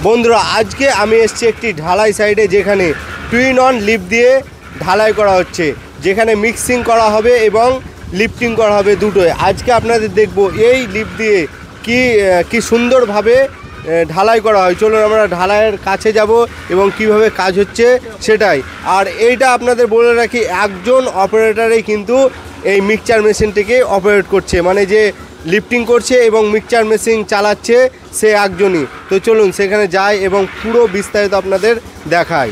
বন্ধুরা আজকে আমি এসেছি একটি ঢালাই সাইডে যেখানে টুইন অন লিফট দিয়ে ঢালাই করা হচ্ছে, যেখানে মিক্সিং করা হবে এবং লিফটিং করা হবে দুটোই। আজকে আপনাদের দেখব এই লিফট দিয়ে কি সুন্দরভাবে ঢালাই করা হয়। চলুন আমরা ঢালাইয়ের কাছে যাব এবং কিভাবে কাজ হচ্ছে সেটাই। আর এইটা আপনাদের বলে রাখি, একজন অপারেটরেই কিন্তু এই মিক্সচার মেশিনটিকে অপারেট করছে, মানে যে লিফটিং করছে এবং মিক্সচার মেশিন চালাচ্ছে সে একজনই। তো চলুন সেখানে যাই এবং পুরো বিস্তারিত আপনাদের দেখাই।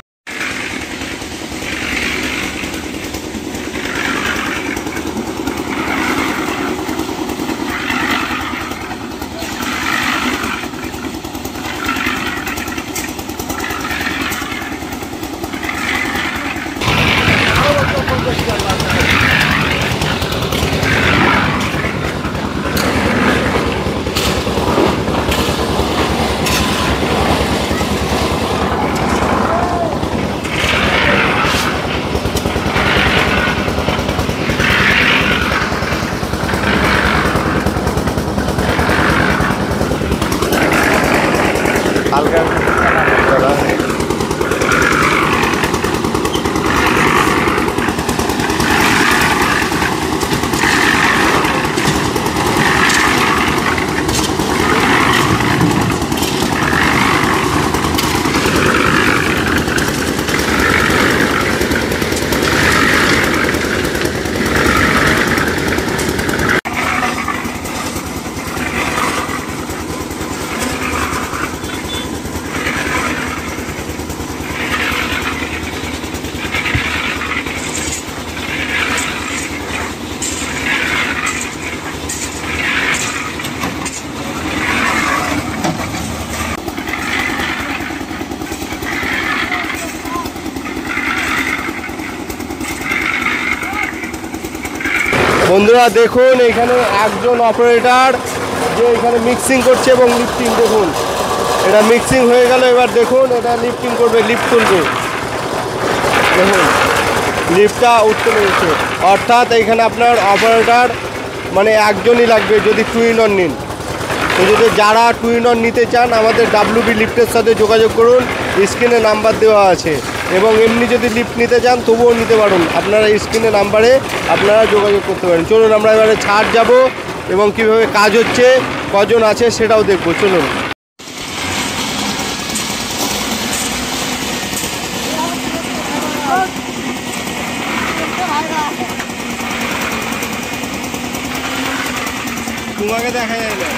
বন্ধুরা দেখুন এখানে একজন অপারেটর যে এখানে মিক্সিং করছে এবং লিফটিং। দেখুন এটা মিক্সিং হয়ে গেল, এবার দেখুন এটা লিফটিং করবে, লিফট তুলবে। দেখুন লিফটটা উঠতে পেরেছে, অর্থাৎ এখানে আপনার অপারেটর মানে একজনই লাগবে যদি টুইন অন নিন। তো যদি যারা টুইন অন নিতে চান আমাদের WB লিফটের সাথে যোগাযোগ করুন, স্ক্রিনে নাম্বার দেওয়া আছে। এবং এমনি যদি লিফট নিতে চান তবুও নিতে পারুন, আপনারা স্ক্রিনে নাম্বারে আপনারা যোগাযোগ করতে পারেন। চলুন আমরা এবারে ছাড় যাব এবং কিভাবে কাজ হচ্ছে, কজন আছে সেটাও দেখব। চলুন। তোমাকে দেখা যায় না।